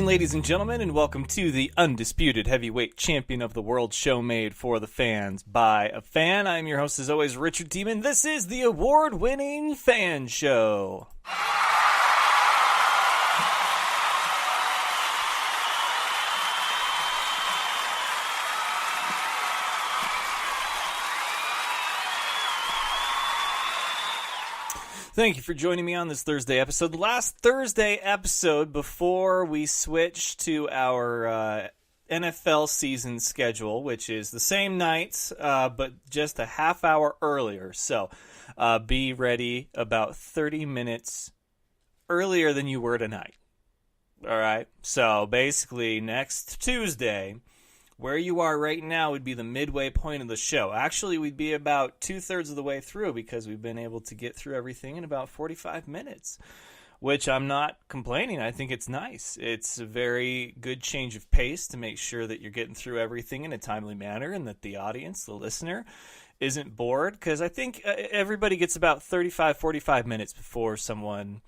ladies and gentlemen, and welcome to the undisputed heavyweight champion of the world show made for the fans by a fan. I'm your host, as always, Richard Demon. This is the award-winning Fan Show. Thank you for joining me on this Thursday episode. The last Thursday episode before we switch to our NFL season schedule, which is the same nights, but just a half hour earlier. So be ready about 30 minutes earlier than you were tonight. All right? So basically, next Tuesday, where you are right now would be the midway point of the show. Actually, we'd be about two-thirds of the way through because we've been able to get through everything in about 45 minutes, which I'm not complaining. I think it's nice. It's a very good change of pace to make sure that you're getting through everything in a timely manner and that the audience, the listener, isn't bored, because I think everybody gets about 35, 45 minutes before someone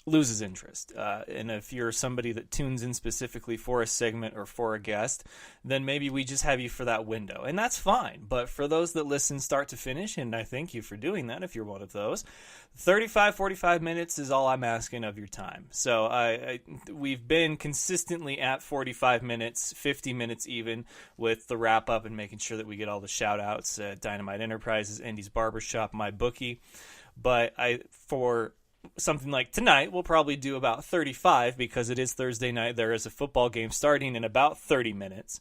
loses interest. And if you're somebody that tunes in specifically for a segment or for a guest, then maybe we just have you for that window. And that's fine. But for those that listen start to finish, and I thank you for doing that if you're one of those, 35, 45 minutes is all I'm asking of your time. So we've been consistently at 45 minutes, 50 minutes even, with the wrap-up and making sure that we get all the shout-outs at Dynamite Enterprises, Indy's Barbershop, My Bookie. But for something like tonight, we'll probably do about 35 because it is Thursday night. There is a football game starting in about 30 minutes.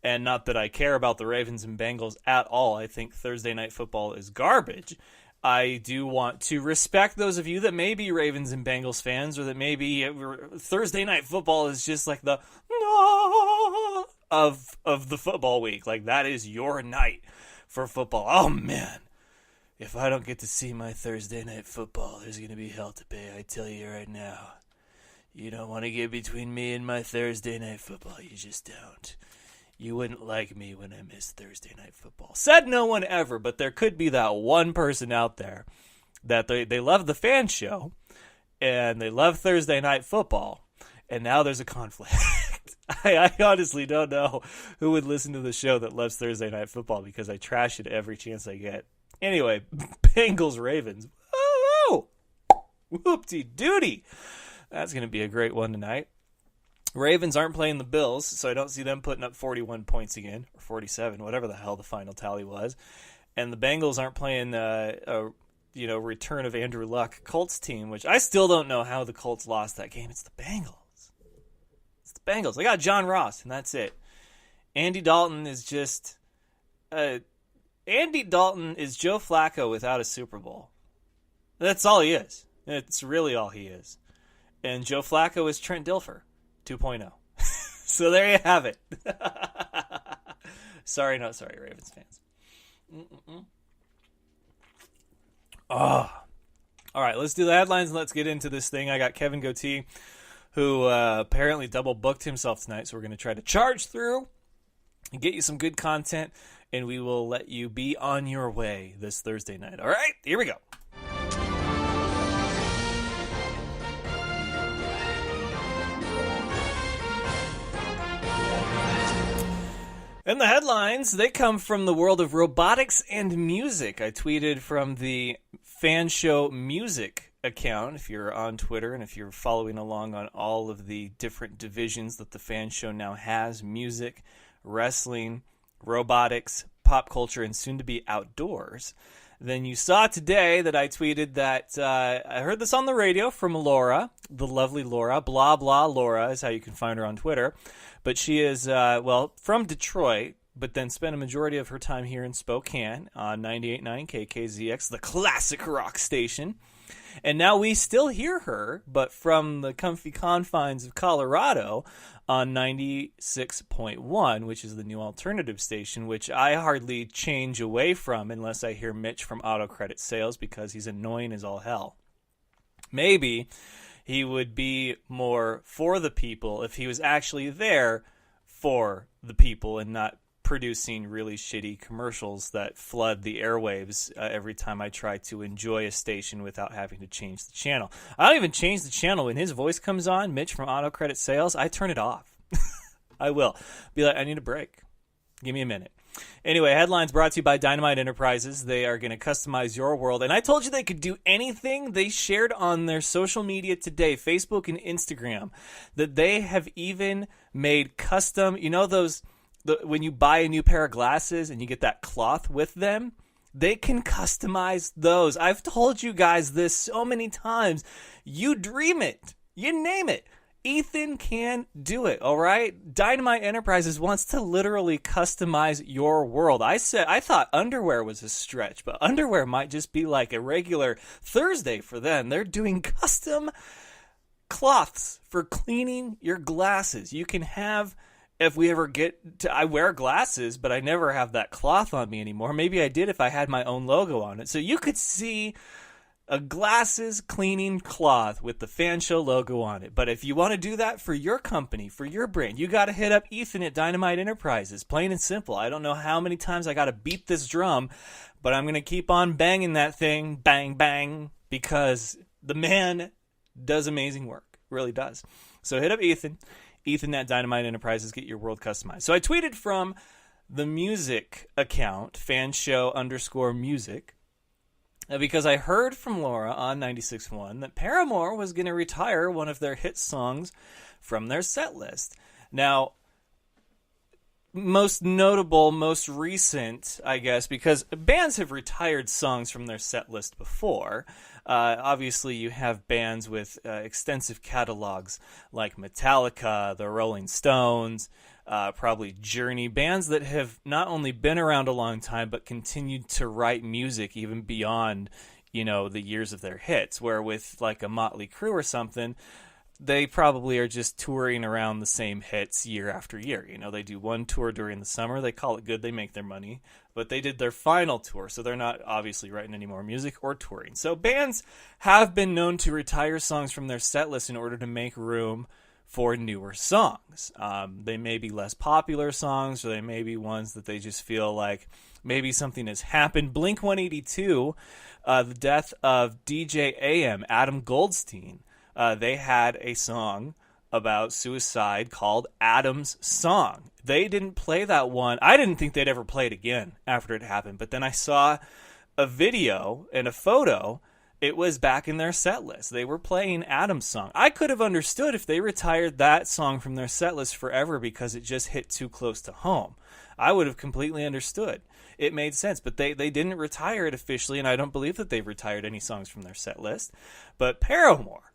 And not that I care about the Ravens and Bengals at all. I think Thursday night football is garbage. I do want to respect those of you that may be Ravens and Bengals fans, or that maybe Thursday night football is just like the of the football week. Like, that is your night for football. Oh, man. If I don't get to see my Thursday night football, there's going to be hell to pay, I tell you right now. You don't want to get between me and my Thursday night football. You just don't. You wouldn't like me when I miss Thursday night football. Said no one ever, but there could be that one person out there that they love the Fan Show, and they love Thursday night football, and now there's a conflict. I honestly don't know who would listen to the show that loves Thursday night football, because I trash it every chance I get. Anyway, Bengals-Ravens. Woo! Whoop-de-doody. That's going to be a great one tonight. Ravens aren't playing the Bills, so I don't see them putting up 41 points again, or 47, whatever the hell the final tally was. And the Bengals aren't playing return of Andrew Luck Colts team, which I still don't know how the Colts lost that game. It's the Bengals. It's the Bengals. They got John Ross, and that's it. Andy Dalton is just... Andy Dalton is Joe Flacco without a Super Bowl. That's all he is. It's really all he is. And Joe Flacco is Trent Dilfer 2.0. So there you have it. Sorry, Ravens fans. Oh. All right, let's do the headlines and let's get into this thing. I got Kevin Gootee, who apparently double booked himself tonight, so we're going to try to charge through and get you some good content, and we will let you be on your way this Thursday night. All right, here we go. And the headlines, they come from the world of robotics and music. I tweeted from the Fan Show Music account, if you're on Twitter and if you're following along on all of the different divisions that the Fan Show now has: music, wrestling, robotics, pop culture, and soon to be outdoors. Then you saw today that I tweeted that I heard this on the radio from Laura, the lovely Laura. Blah, blah, Laura is how you can find her on Twitter. But she is, from Detroit, but then spent a majority of her time here in Spokane on 98.9 KKZX, the classic rock station. And now we still hear her, but from the comfy confines of Colorado on 96.1, which is the new alternative station, which I hardly change away from unless I hear Mitch from Auto Credit Sales, because he's annoying as all hell. Maybe he would be more for the people if he was actually there for the people and not producing really shitty commercials that flood the airwaves every time I try to enjoy a station without having to change the channel. I don't even change the channel. When his voice comes on, Mitch from Auto Credit Sales, I turn it off. I will. Be like, I need a break. Give me a minute. Anyway, headlines brought to you by Dynamite Enterprises. They are going to customize your world. And I told you they could do anything. They shared on their social media today, Facebook and Instagram, that they have even made custom, when you buy a new pair of glasses and you get that cloth with them, they can customize those. I've told you guys this so many times. You dream it. You name it. Ethan can do it, all right? Dynamite Enterprises wants to literally customize your world. I thought underwear was a stretch, but underwear might just be like a regular Thursday for them. They're doing custom cloths for cleaning your glasses. You can have, if we ever get to, I wear glasses, but I never have that cloth on me anymore. Maybe I did if I had my own logo on it. So you could see a glasses cleaning cloth with the Fan Show logo on it. But if you want to do that for your company, for your brand, you got to hit up Ethan at Dynamite Enterprises. Plain and simple. I don't know how many times I got to beat this drum, but I'm going to keep on banging that thing, bang, bang, because the man does amazing work. Really does. So hit up Ethan at Dynamite Enterprises. Get your world customized. So I tweeted from the music account, fanshow_music, because I heard from Laura on 96.1 that Paramore was going to retire one of their hit songs from their set list. Now, most notable, most recent, I guess, because bands have retired songs from their set list before. Obviously, you have bands with extensive catalogs like Metallica, the Rolling Stones, probably Journey, bands that have not only been around a long time, but continued to write music even beyond, the years of their hits, where with like a Motley Crue or something, they probably are just touring around the same hits year after year. They do one tour during the summer, they call it good, they make their money, but they did their final tour, so they're not obviously writing any more music or touring. So bands have been known to retire songs from their set list in order to make room for newer songs. They may be less popular songs, or they may be ones that they just feel like maybe something has happened. Blink-182, the death of DJ AM, Adam Goldstein, they had a song about suicide called Adam's Song. They didn't play that one. I didn't think they'd ever play it again after it happened, but then I saw a video and a photo. It was back in their set list. They were playing Adam's Song. I could have understood if they retired that song from their set list forever because it just hit too close to home. I would have completely understood. It made sense, but they didn't retire it officially, and I don't believe that they've retired any songs from their set list. But Paramore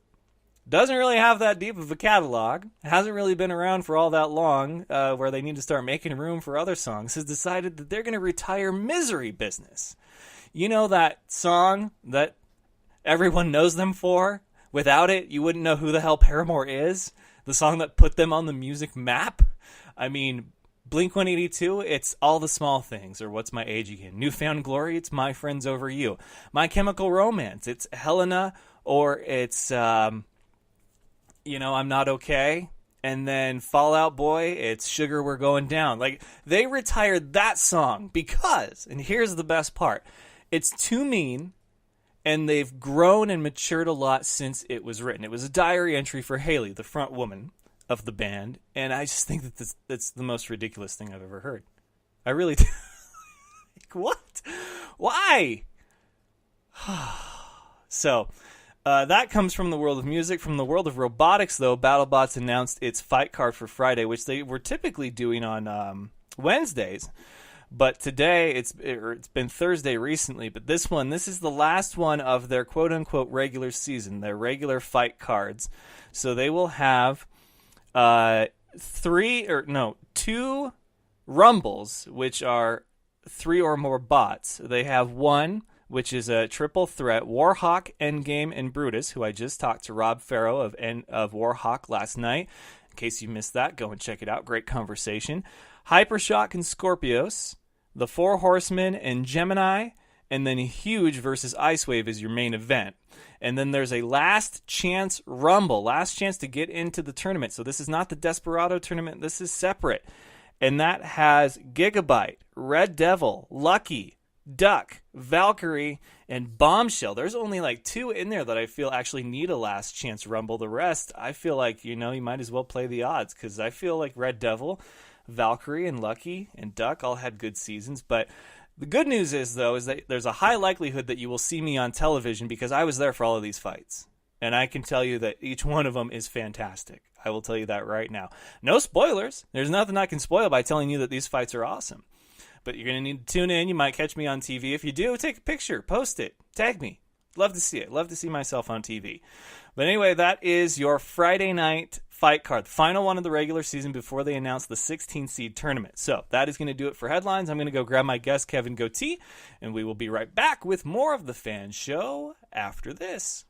doesn't really have that deep of a catalog, hasn't really been around for all that long, where they need to start making room for other songs, has decided that they're going to retire Misery Business. You know that song that everyone knows them for? Without it, you wouldn't know who the hell Paramore is? The song that put them on the music map? I mean, Blink-182, it's All the Small Things, or What's My Age Again? Newfound Glory, it's My Friends Over You. My Chemical Romance, it's Helena, or it's, I'm Not Okay. And then Fall Out Boy, it's Sugar We're Going Down. Like, they retired that song because, and here's the best part, it's too mean, and they've grown and matured a lot since it was written. It was a diary entry for Haley, the front woman of the band, and I just think that that's the most ridiculous thing I've ever heard. I really do. Like, what? Why? So, that comes from the world of music. From the world of robotics, though, BattleBots announced its fight card for Friday, which they were typically doing on Wednesdays. But today, it's been Thursday recently, but this is the last one of their quote-unquote regular season, their regular fight cards. So they will have 2 Rumbles, which are 3 or more bots. They have one, which is a triple threat, Warhawk, Endgame, and Brutus, who I just talked to Rob Farrow of Warhawk last night. In case you missed that, go and check it out. Great conversation. Hypershock and Scorpios, the Four Horsemen and Gemini, and then Huge versus Icewave is your main event. And then there's a last chance rumble, last chance to get into the tournament. So this is not the Desperado tournament. This is separate. and that has Gigabyte, Red Devil, Lucky, Duck, Valkyrie, and Bombshell. There's only like 2 in there that I feel actually need a last chance rumble. The rest, I feel like, you might as well play the odds, because I feel like Red Devil, Valkyrie, and Lucky, and Duck all had good seasons. But the good news is, though, is that there's a high likelihood that you will see me on television, because I was there for all of these fights. And I can tell you that each one of them is fantastic. I will tell you that right now. No spoilers. There's nothing I can spoil by telling you that these fights are awesome. But you're going to need to tune in. You might catch me on TV. If you do, take a picture, post it, tag me. Love to see it. Love to see myself on TV. But anyway, that is your Friday night fight card. The final one of the regular season before they announce the 16 seed tournament. So that is going to do it for headlines. I'm going to go grab my guest, Kevin Gootee, and we will be right back with more of the Fan Show after this.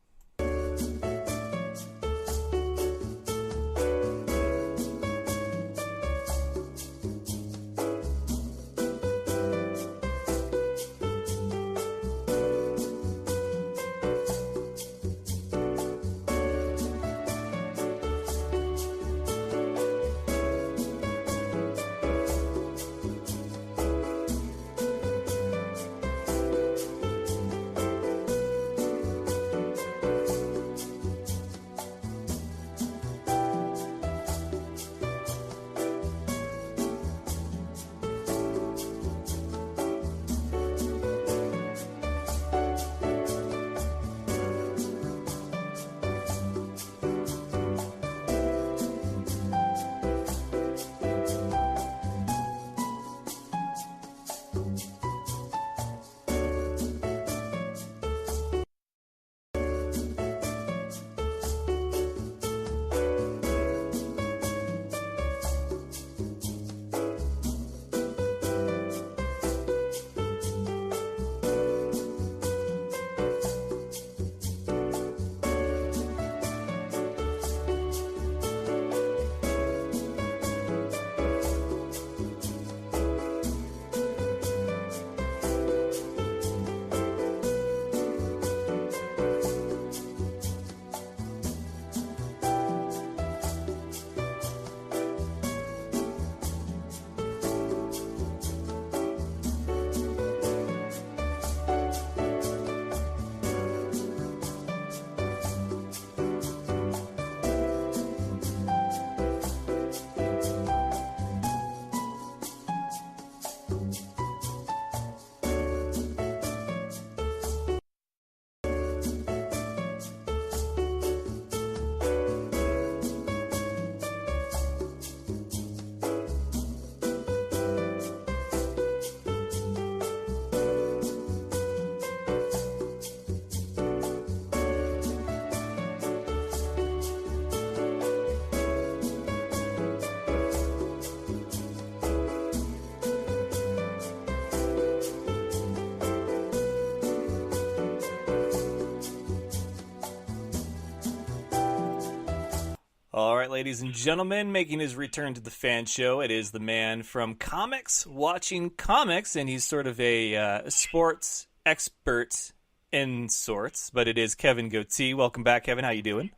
All right, ladies and gentlemen, making his return to the Fan Show, it is the man from Comics Watching Comics, and he's sort of a sports expert in sorts, but it is Kevin Gootee. Welcome back, Kevin. How you doing?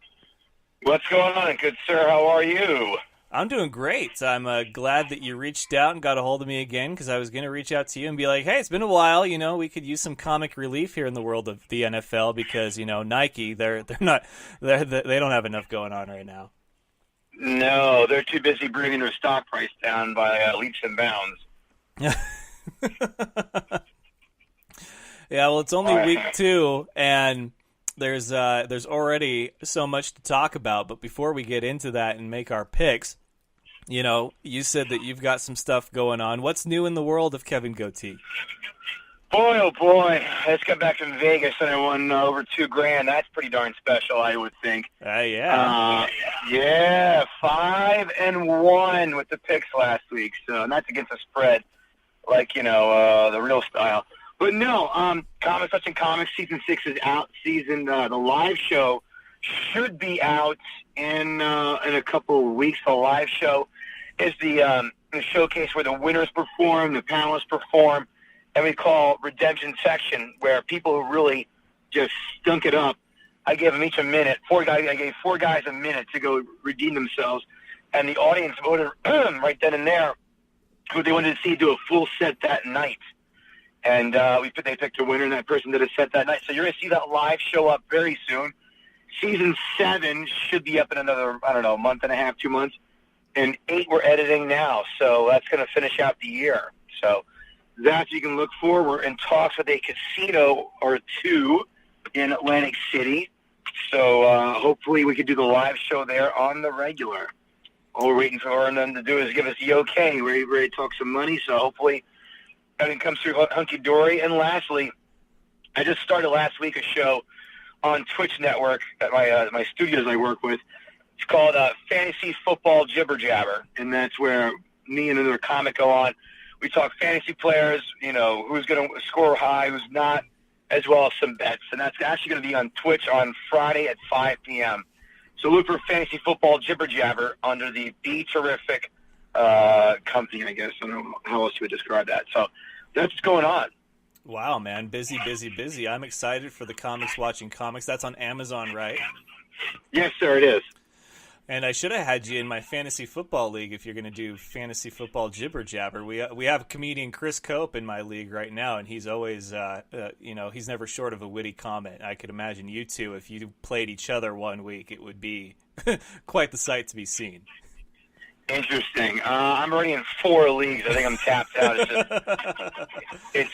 What's going on, good sir? How are you? I'm doing great. I'm glad that you reached out and got a hold of me again, because I was going to reach out to you and be like, hey, it's been a while. We could use some comic relief here in the world of the NFL, because Nike, they don't have enough going on right now. No, they're too busy bringing their stock price down by leaps and bounds. Yeah, well, it's only week 2, and there's already so much to talk about. But before we get into that and make our picks, you said that you've got some stuff going on. What's new in the world of Kevin Gootee? Boy, oh boy, I just got back from Vegas and I won over $2,000. That's pretty darn special, I would think. Yeah. Yeah, 5-1 with the picks last week. So, and that's against the spread, like the real style. But no, Comics Watching Comics season 6 is out. The live show should be out in a couple of weeks. The live show is the showcase where the winners perform, the panelists perform, and we call redemption section, where people who really just stunk it up, I gave them each a minute. I gave 4 guys a minute to go redeem themselves, and the audience voted right then and there who they wanted to see do a full set that night. And they picked a winner, and that person did a set that night. So you're going to see that live show up very soon. Season 7 should be up in another, month and a half, 2 months. And 8 we're editing now. So that's going to finish out the year. So that's what you can look for. We're in talks with a casino or 2 in Atlantic City. So hopefully we could do the live show there on the regular. All we're waiting for them to do is give us the okay. We're ready to talk some money. So hopefully everything comes through hunky-dory. And lastly, I just started last week a show on Twitch Network at my studios I work with. It's called Fantasy Football Jibber Jabber, and that's where me and another comic go on. We talk fantasy players, who's going to score high, who's not, as well as some bets. And that's actually going to be on Twitch on Friday at 5 p.m. So look for Fantasy Football Jibber Jabber under the Be Terrific company, I guess. I don't know how else you would describe that. So that's what's going on. Wow, man. Busy, busy, busy. I'm excited for the Comics Watching Comics. That's on Amazon, right? Yes, sir, it is. And I should have had you in my fantasy football league if you're going to do fantasy football jibber jabber. We have comedian Chris Cope in my league right now, and he's always, he's never short of a witty comment. I could imagine you two, if you played each other one week, it would be quite the sight to be seen. Interesting. I'm already in 4 leagues. I think I'm tapped out. It's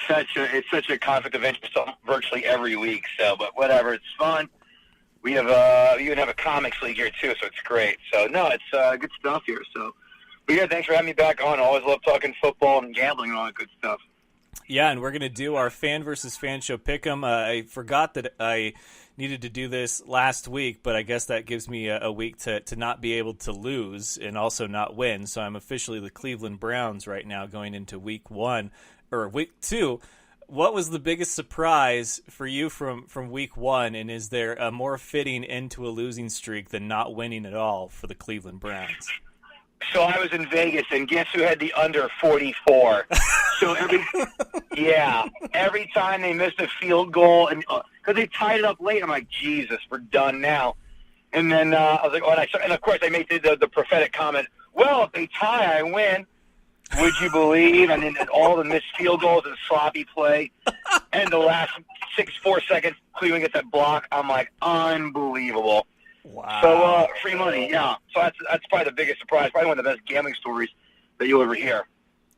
such a conflict of interest virtually every week. So, but whatever, it's fun. We have we even have a comics league here too, so it's great. So no, it's good stuff here. So, but yeah, thanks for having me back on. I always love talking football and gambling and all that good stuff. Yeah, and we're gonna do our fan versus fan show pick'em. I forgot that I needed to do this last week, but I guess that gives me a week to not be able to lose and also not win. So I'm officially the Cleveland Browns right now going into week 2. What was the biggest surprise for you from week 1, and is there a more fitting end to a losing streak than not winning at all for the Cleveland Browns? So I was in Vegas, and guess who had the under 44? So every time they missed a field goal, and because they tied it up late, I'm like, Jesus, we're done now. And then I was like, and of course I made the prophetic comment, well, if they tie, I win. Would you believe? And then all the missed field goals and sloppy play, and the last 4 seconds, Cleveland gets that block. I'm like, unbelievable. Wow. So free money, yeah. So that's probably the biggest surprise. Probably one of the best gambling stories that you'll ever hear.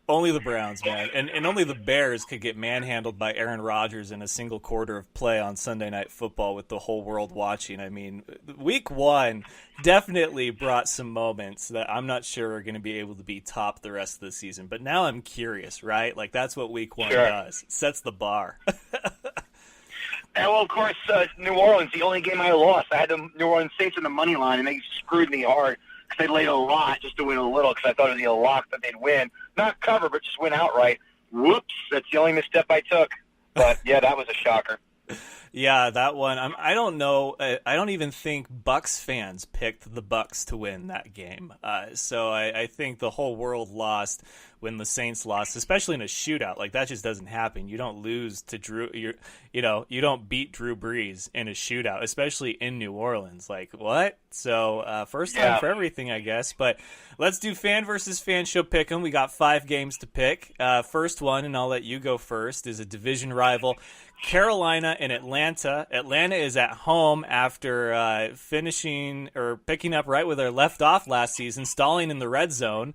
Only the Browns, man. And only the Bears could get manhandled by Aaron Rodgers in a single quarter of play on Sunday Night Football with the whole world watching. I mean, week 1 definitely brought some moments that I'm not sure are going to be able to be top the rest of the season. But now I'm curious, right? Like, that's what week 1 does. Sets the bar. And, well, of course, New Orleans, the only game I lost. I had the New Orleans Saints in the money line, and they screwed me hard. They laid a lot just to win a little because I thought it would be a lock that they'd win. Not cover, but just win outright. Whoops, that's the only misstep I took. But, yeah, that was a shocker. Yeah, that one. I don't know. I don't even think Bucks fans picked the Bucks to win that game. So I think the whole world lost when the Saints lost, especially in a shootout. Like, that just doesn't happen. You don't lose to you don't beat Drew Brees in a shootout, especially in New Orleans. Like, what? So first time for everything, I guess. But let's do fan versus fan show pick'em. We got 5 games to pick. First one, and I'll let you go first, is a division rival. Carolina and Atlanta. Atlanta is at home after picking up right where they left off last season, stalling in the red zone.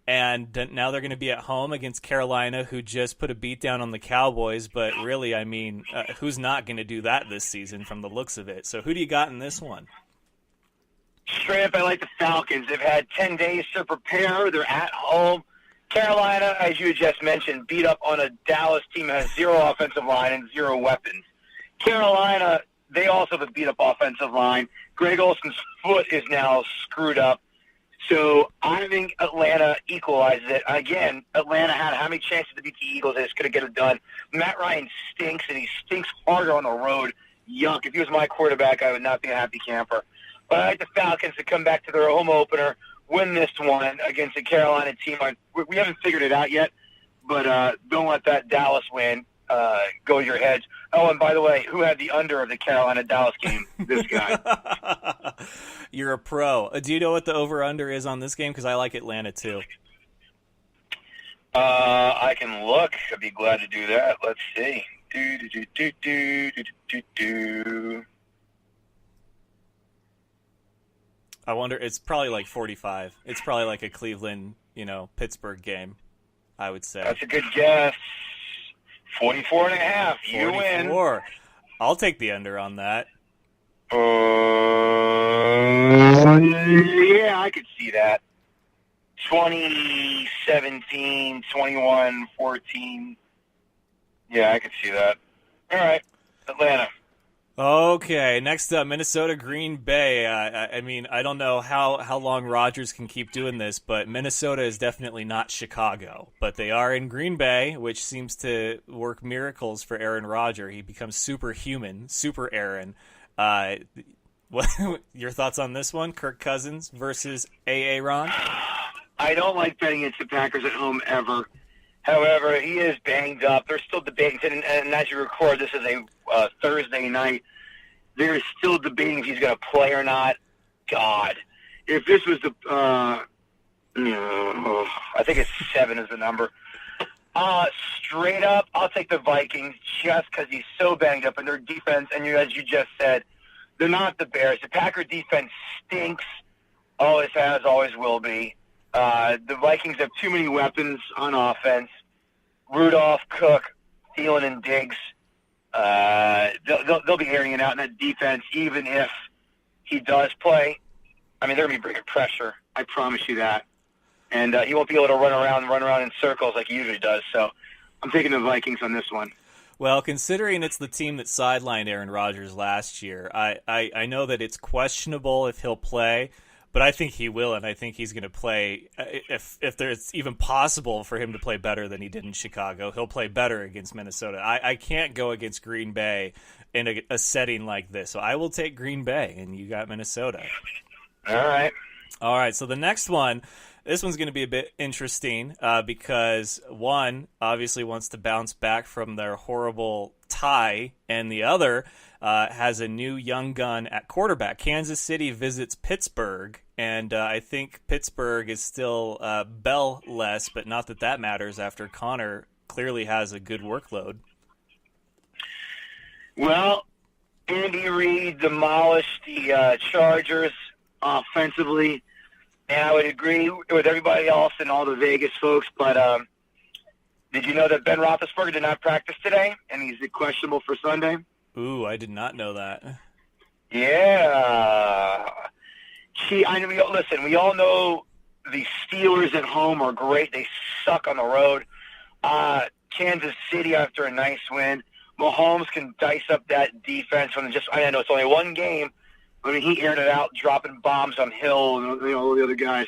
And now they're going to be at home against Carolina, who just put a beat down on the Cowboys. But really, I mean, who's not going to do that this season from the looks of it? So who do you got in this one? Straight up, I like the Falcons. They've had 10 days to prepare. They're at home. Carolina, as you just mentioned, beat up on a Dallas team that has 0 offensive line and 0 weapons. Carolina, they also have a beat-up offensive line. Greg Olson's foot is now screwed up. So I think Atlanta equalizes it. Again, Atlanta had how many chances to beat the Eagles? They just couldn't get it done. Matt Ryan stinks, and he stinks harder on the road. Yuck. If he was my quarterback, I would not be a happy camper. But I like the Falcons to come back to their home opener, win this one against the Carolina team. We haven't figured it out yet, but don't let that Dallas win go your heads. Oh, and by the way, who had the under of the Carolina-Dallas game? This guy. You're a pro. Do you know what the over-under is on this game? Because I like Atlanta, too. I can look. I'd be glad to do that. Let's see. I wonder. It's probably like 45. It's probably like a Cleveland, Pittsburgh game, I would say. That's a good guess. 44.5. You win. 44. I'll take the under on that. Yeah, I could see that. 2017, 21, 14. Yeah, I could see that. All right, Atlanta. Okay, next up, Minnesota, Green Bay. I mean, I don't know how long Rodgers can keep doing this, but Minnesota is definitely not Chicago. But they are in Green Bay, which seems to work miracles for Aaron Rodgers. He becomes superhuman, super Aaron. What your thoughts on this one? Kirk Cousins versus Aaron? I don't like betting against the Packers at home ever. However, he is banged up. They're still debating, and as you record, this is a Thursday night. They're still debating if he's going to play or not. God, if this was I think it's 7 is the number. Straight up, I'll take the Vikings just because he's so banged up, and their defense, and as you just said, they're not the Bears. The Packer defense stinks. Always has, always will be. The Vikings have too many weapons on offense. Rudolph, Cook, Thielen, and Diggs. They'll be airing it out in that defense, even if he does play. I mean, they're going to be bringing pressure. I promise you that. And he won't be able to run around in circles like he usually does. So I'm taking the Vikings on this one. Well, considering it's the team that sidelined Aaron Rodgers last year, I know that it's questionable if he'll play. But I think he will, and I think he's going to play. If there's even possible for him to play better than he did in Chicago, he'll play better against Minnesota. I can't go against Green Bay in a setting like this, so I will take Green Bay, and you got Minnesota. All right. So the next one, this one's going to be a bit interesting because one obviously wants to bounce back from their horrible tie, and the other has a new young gun at quarterback. Kansas City visits Pittsburgh, and I think Pittsburgh is still Bell-less, but not that matters after Connor clearly has a good workload. Well, Andy Reid demolished the Chargers offensively, and I would agree with everybody else and all the Vegas folks, but did you know that Ben Roethlisberger did not practice today, and he's questionable for Sunday? Ooh, I did not know that. Yeah. Listen, we all know the Steelers at home are great. They suck on the road. Kansas City after a nice win. Mahomes can dice up that defense. I know it's only one game. I mean, he aired it out, dropping bombs on Hill and all the other guys.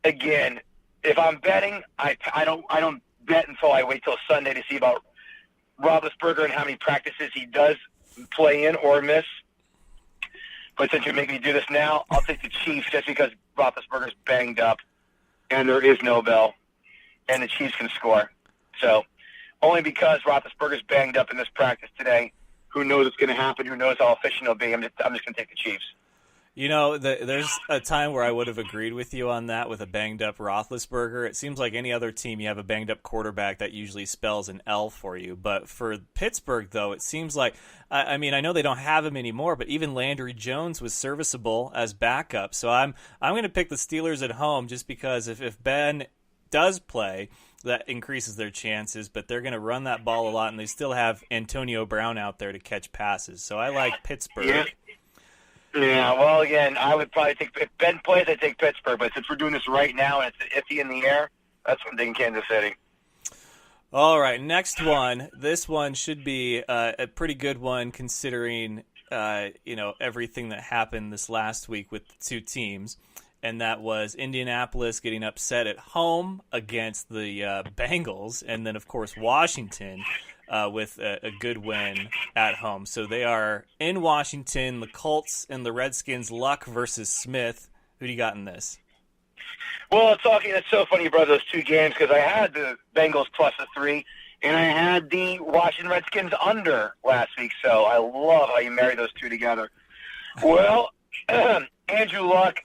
Again, if I'm betting, I don't bet until I wait till Sunday to see about Roethlisberger and how many practices he does play in or miss. But since you make me do this now, I'll take the Chiefs just because Roethlisberger's banged up and there is no Bell, and the Chiefs can score. So only because Roethlisberger's banged up in this practice today, who knows what's going to happen, who knows how efficient he'll be, I'm just going to take the Chiefs. You know, there's a time where I would have agreed with you on that with a banged-up Roethlisberger. It seems like any other team, you have a banged-up quarterback that usually spells an L for you. But for Pittsburgh, though, it seems like, I mean, I know they don't have him anymore, but even Landry Jones was serviceable as backup. So I'm going to pick the Steelers at home just because if Ben does play, that increases their chances. But they're going to run that ball a lot, and they still have Antonio Brown out there to catch passes. So I like Pittsburgh. Yeah, well, again, I would probably take – if Ben plays, I'd take Pittsburgh. But since we're doing this right now and it's iffy in the air, that's what I'm thinking Kansas City. All right, next one. This one should be a pretty good one considering, everything that happened this last week with the two teams. And that was Indianapolis getting upset at home against the Bengals. And then, of course, Washington with a good win at home. So they are in Washington, the Colts and the Redskins, Luck versus Smith. Who do you got in this? Well, it's so funny you brought those two games because I had the Bengals plus a 3, and I had the Washington Redskins under last week. So I love how you marry those two together. Well, Andrew Luck,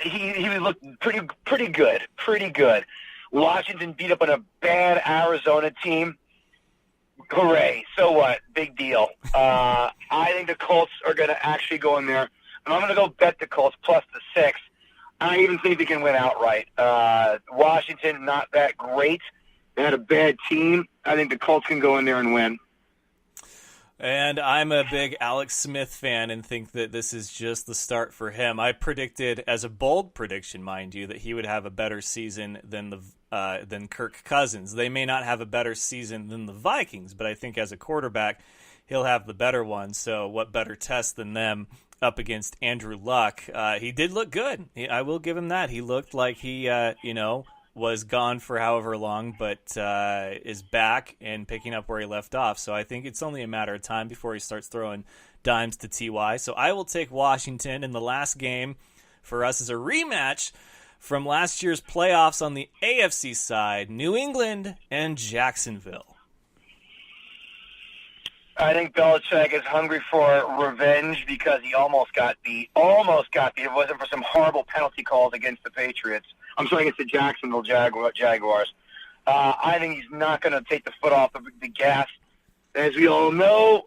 he looked pretty good. Washington beat up on a bad Arizona team. Hooray! So what? Big deal. I think the Colts are going to actually go in there, and I'm going to go bet the Colts plus the 6. I even think they can win outright. Washington, not that great. They had a bad team. I think the Colts can go in there and win. And I'm a big Alex Smith fan and think that this is just the start for him. I predicted, as a bold prediction, mind you, that he would have a better season than Kirk Cousins. They may not have a better season than the Vikings, but I think as a quarterback, he'll have the better one. So what better test than them up against Andrew Luck? He did look good. I will give him that. He looked like he, was gone for however long, but is back and picking up where he left off. So I think it's only a matter of time before he starts throwing dimes to T.Y. So I will take Washington, and the last game for us is a rematch from last year's playoffs on the AFC side, New England and Jacksonville. I think Belichick is hungry for revenge because he almost got beat. If it wasn't for some horrible penalty calls against the Patriots. I'm sorry, against the Jacksonville Jaguars. I think he's not going to take the foot off the gas. As we all know,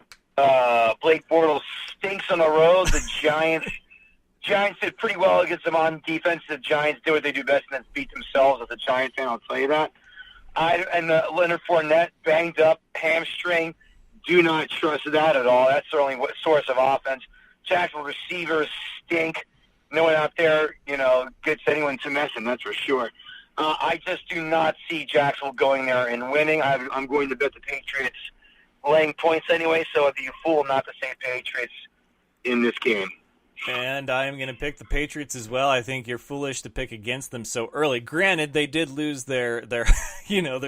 Blake Bortles stinks on the road. The Giants did pretty well against them on defense. The Giants do what they do best, and that's beat themselves as a Giants fan, I'll tell you that. Leonard Fournette, banged up, hamstring. Do not trust that at all. That's their only source of offense. Jacksonville receivers stink. No one out there, gets anyone to mess him, that's for sure. I just do not see Jacksonville going there and winning. I'm going to bet the Patriots laying points anyway, so I'd be a fool not to say Patriots in this game. And I am going to pick the Patriots as well. I think you're foolish to pick against them so early. Granted, they did lose their their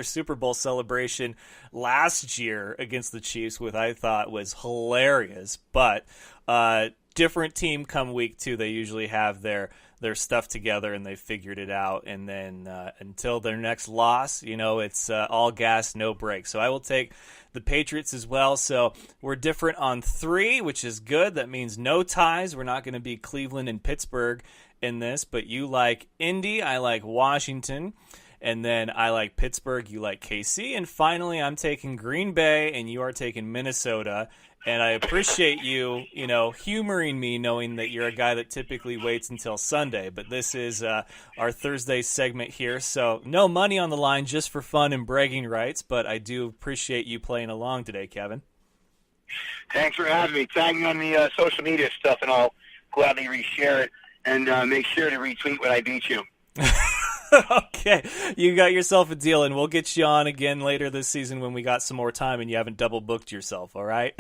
Super Bowl celebration last year against the Chiefs, which I thought was hilarious. But different team come week 2. They usually have their stuff together and they figured it out. And then until their next loss, it's all gas, no brakes. So I will take the Patriots as well. So we're different on 3, which is good. That means no ties. We're not going to be Cleveland and Pittsburgh in this, but you like Indy, I like Washington, and then I like Pittsburgh, you like KC, and finally I'm taking Green Bay and you are taking Minnesota. And I appreciate you, humoring me, knowing that you're a guy that typically waits until Sunday. But this is our Thursday segment here, so no money on the line, just for fun and bragging rights. But I do appreciate you playing along today, Kevin. Thanks for having me. Tag me on the social media stuff, and I'll gladly reshare it. And make sure to retweet when I beat you. Okay, you got yourself a deal, and we'll get you on again later this season when we got some more time and you haven't double booked yourself, all right?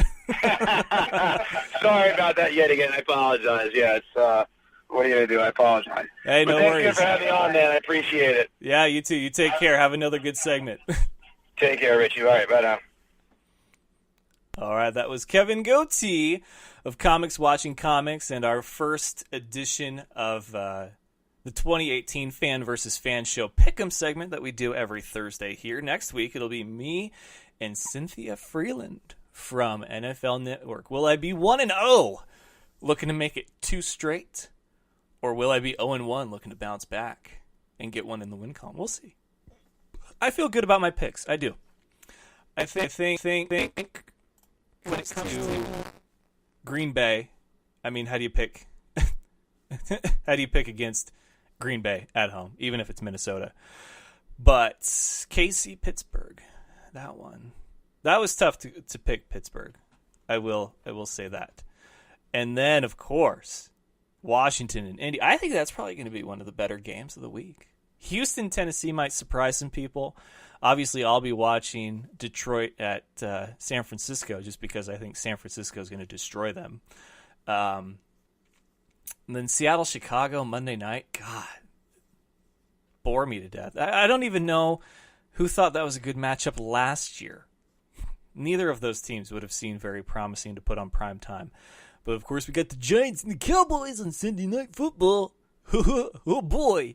Sorry about that yet again. I apologize. Yeah, it's what are you going to do? I apologize. Hey, no worries. Thank you for having me on, man. I appreciate it. Yeah, you too. You take care. Have another good segment. Take care, Richie. All right, bye now. All right, that was Kevin Gootee of Comics Watching Comics and our first edition of the 2018 Fan vs. Fan Show Pick'em segment that we do every Thursday here. Next week, it'll be me and Cynthia Freeland from NFL Network. Will I be 1-0, looking to make it 2 straight? Or will I be 0-1, looking to bounce back and get one in the win column? We'll see. I feel good about my picks. I do. I think when it comes to Green Bay, how do you pick? How do you pick against Green Bay at home, even if it's Minnesota? But KC Pittsburgh, that was tough to pick Pittsburgh. I will say that. And then of course Washington and Indy. I think that's probably going to be one of the better games of the week. Houston, Tennessee might surprise some people. Obviously, I'll be watching Detroit at San Francisco just because I think San Francisco is going to destroy them. And then Seattle, Chicago, Monday night. God, bore me to death. I don't even know who thought that was a good matchup last year. Neither of those teams would have seemed very promising to put on prime time. But, of course, we got the Giants and the Cowboys on Sunday Night Football. Oh, boy.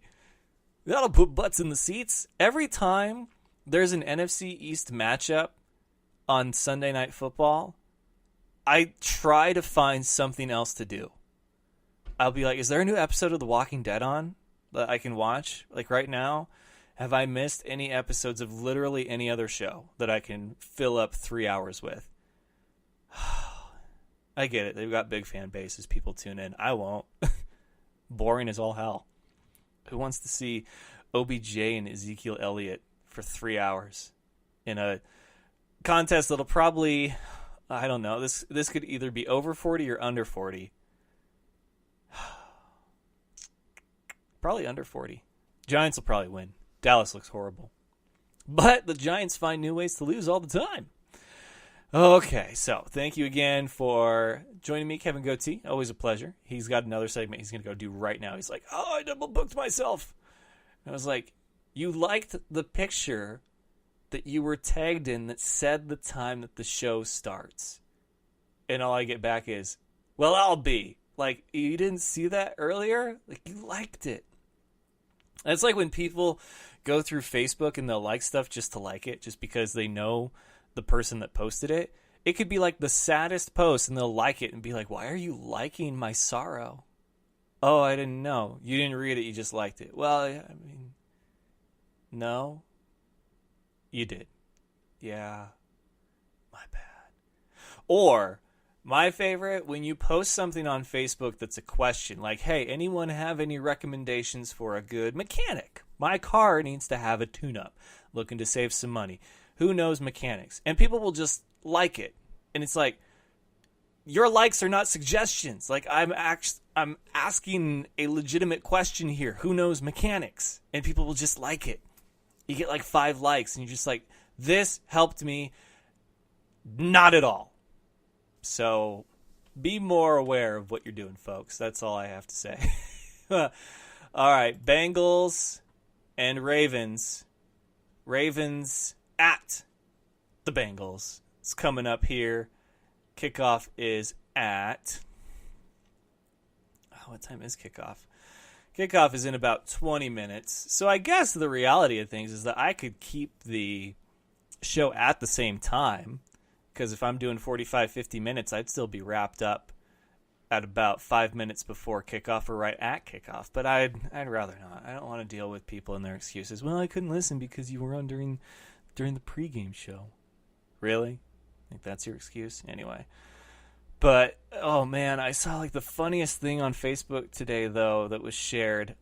That'll put butts in the seats. Every time there's an NFC East matchup on Sunday Night Football, I try to find something else to do. I'll be like, is there a new episode of The Walking Dead on that I can watch? Like right now, have I missed any episodes of literally any other show that I can fill up 3 hours with? I get it. They've got big fan bases. People tune in. I won't. Boring as all hell. Who wants to see OBJ and Ezekiel Elliott for 3 hours in a contest that'll probably, I don't know, this could either be over 40 or under 40. Probably under 40. Giants will probably win. Dallas looks horrible. But the Giants find new ways to lose all the time. Okay, so thank you again for joining me, Kevin Gootee. Always a pleasure. He's got another segment he's going to go do right now. He's like, oh, I double booked myself. And I was like, you liked the picture that you were tagged in that said the time that the show starts. And all I get back is, well, I'll be. Like, you didn't see that earlier? Like, you liked it. And it's like when people go through Facebook and they'll like stuff just to like it, just because they know the person that posted it. It could be like the saddest post and they'll like it and be like, why are you liking my sorrow? Oh, I didn't know. You didn't read it, you just liked it. Well, I mean, no, you did. Yeah, my bad. Or, my favorite, when you post something on Facebook that's a question, like, hey, anyone have any recommendations for a good mechanic? My car needs to have a tune-up. Looking to save some money. Who knows mechanics? And people will just like it. And it's like, your likes are not suggestions. Like, I'm asking a legitimate question here. Who knows mechanics? And people will just like it. You get like 5 likes, and you're just like, this helped me. Not at all. So, be more aware of what you're doing, folks. That's all I have to say. All right, Bengals and Ravens. Ravens at the Bengals. It's coming up here. Kickoff is at... Oh, what time is kickoff? Kickoff is in about 20 minutes. So I guess the reality of things is that I could keep the show at the same time. Because if I'm doing 45, 50 minutes, I'd still be wrapped up at about 5 minutes before kickoff or right at kickoff. But I'd rather not. I don't want to deal with people and their excuses. Well, I couldn't listen because you were on during the pregame show. Really? I think that's your excuse? Anyway. But, oh man, I saw like the funniest thing on Facebook today, though, that was shared.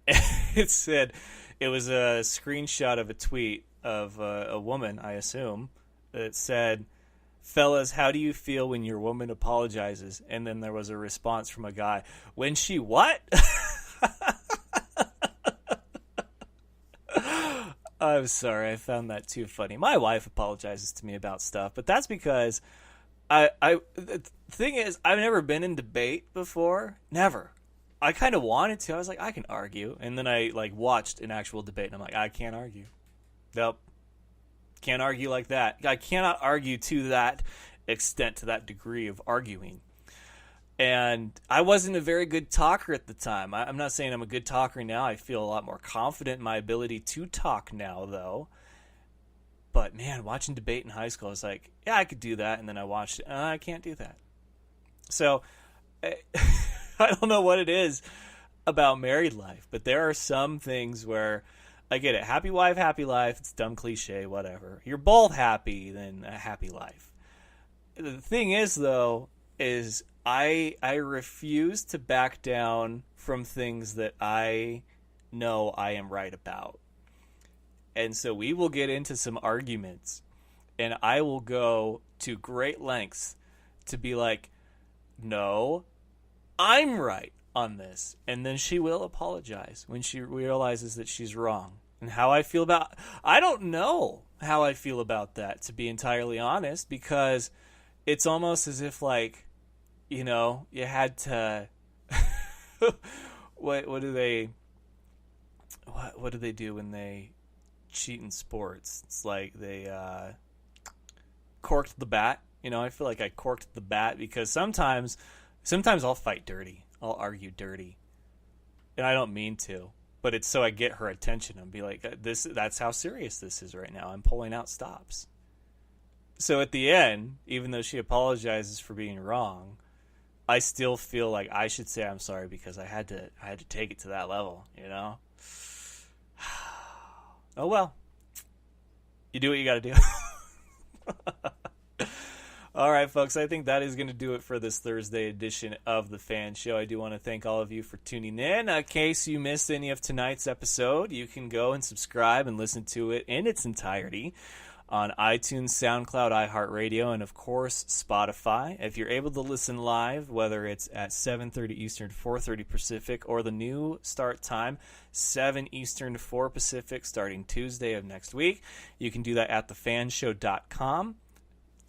It said, it was a screenshot of a tweet of a woman, I assume, that said, fellas, how do you feel when your woman apologizes? And then there was a response from a guy, when she what? I'm sorry, I found that too funny. My wife apologizes to me about stuff, but that's because the thing is, I've never been in debate before. Never. I kind of wanted to. I was like, I can argue. And then I like watched an actual debate, and I'm like, I can't argue. Nope. Can't argue like that. I cannot argue to that extent, to that degree of arguing. And I wasn't a very good talker at the time. I'm not saying I'm a good talker now. I feel a lot more confident in my ability to talk now, though. But, man, watching debate in high school, I was like, yeah, I could do that. And then I watched it, and I can't do that. So, I don't know what it is about married life, but there are some things where I get it. Happy wife, happy life. It's dumb cliche, whatever. You're both happy, then a happy life. The thing is, though, is I refuse to back down from things that I know I am right about. And so we will get into some arguments, and I will go to great lengths to be like, no, I'm right on this. And then she will apologize when she realizes that she's wrong. And how I feel about... I don't know how I feel about that, to be entirely honest, because it's almost as if, like, you know, you had to... what do they do when they cheat in sports? It's like they corked the bat. You know, I feel like I corked the bat because sometimes I'll fight dirty. I'll argue dirty. And I don't mean to. But it's so I get her attention and be like, that's how serious this is right now. I'm pulling out stops. So at the end, even though she apologizes for being wrong, I still feel like I should say I'm sorry because I had to take it to that level, you know? Oh, well. You do what you got to do. All right, folks, I think that is going to do it for this Thursday edition of The Fan Show. I do want to thank all of you for tuning in. In case you missed any of tonight's episode, you can go and subscribe and listen to it in its entirety on iTunes, SoundCloud, iHeartRadio, and, of course, Spotify. If you're able to listen live, whether it's at 7:30 Eastern, 4:30 Pacific, or the new start time, 7 Eastern to 4 Pacific, starting Tuesday of next week, you can do that at thefanshow.com.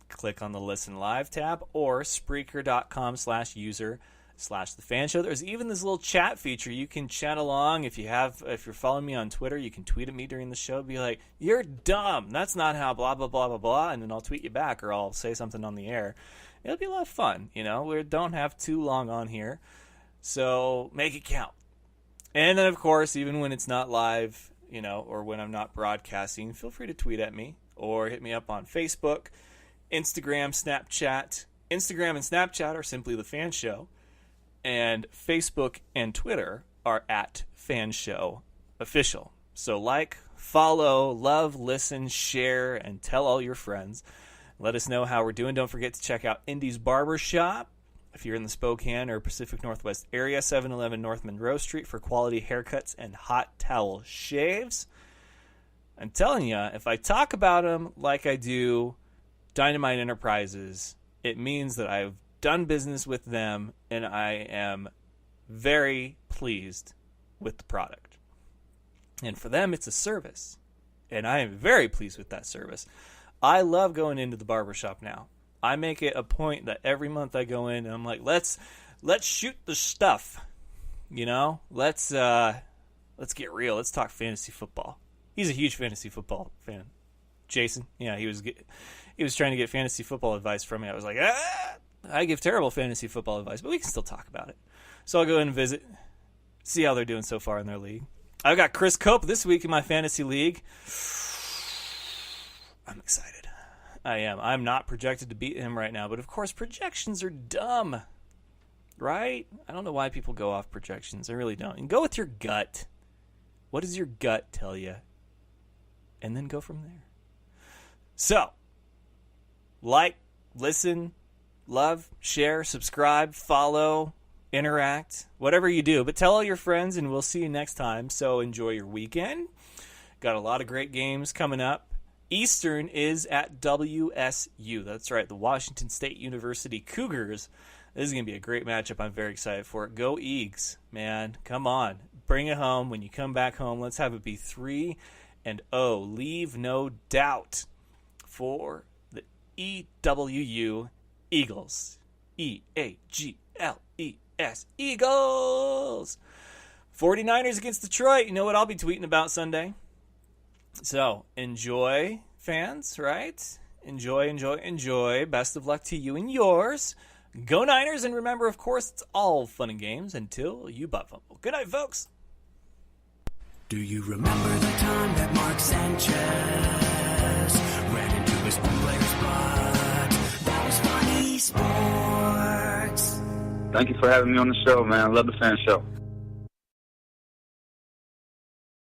Click on the Listen Live tab, or Spreaker.com/user/thefanshow. There's even this little chat feature. You can chat along. If you're following me on Twitter, you can tweet at me during the show. Be like, "You're dumb. That's not how blah blah blah blah blah," and then I'll tweet you back, or I'll say something on the air. It'll be a lot of fun. You know, we don't have too long on here, so make it count. And then, of course, even when it's not live, you know, or when I'm not broadcasting, feel free to tweet at me or hit me up on Facebook, Instagram, Snapchat. Instagram and Snapchat are simply The Fan Show, and Facebook and Twitter are at Fan Show Official. So like, follow, love, listen, share, and tell all your friends. Let us know how we're doing. Don't forget to check out Indy's Barbershop if you're in the Spokane or Pacific Northwest area, 711 North Monroe Street, for quality haircuts and hot towel shaves. I'm telling you, if I talk about them like I do Dynamite Enterprises, it means that I've done business with them and I am very pleased with the product. And for them, it's a service, and I am very pleased with that service. I love going into the barbershop now. I make it a point that every month I go in and I'm like, let's shoot the stuff, you know? Let's get real. Let's talk fantasy football. He's a huge fantasy football fan. Jason, yeah, he was trying to get fantasy football advice from me. I was like, I give terrible fantasy football advice, but we can still talk about it. So I'll go in and visit, see how they're doing so far in their league. I've got Chris Cope this week in my fantasy league. I'm excited. I am. I'm not projected to beat him right now, but of course projections are dumb, right? I don't know why people go off projections. I really don't. And go with your gut. What does your gut tell you? And then go from there. So, like, listen, love, share, subscribe, follow, interact, whatever you do. But tell all your friends, and we'll see you next time. So enjoy your weekend. Got a lot of great games coming up. Eastern is at WSU. That's right, the Washington State University Cougars. This is going to be a great matchup. I'm very excited for it. Go Eags, man. Come on. Bring it home. When you come back home, let's have it be 3-0. Leave no doubt for the EWU Eagles. E-A-G-L-E-S. Eagles! 49ers against Detroit. You know what I'll be tweeting about Sunday? So, enjoy, fans, right? Enjoy, enjoy, enjoy. Best of luck to you and yours. Go Niners, and remember, of course, it's all fun and games until you butt fumble. Good night, folks. Do you remember the time that Mark Sanchez ran into his own player's blood? That was funny sports. Thank you for having me on the show, man. I love the Fan Show.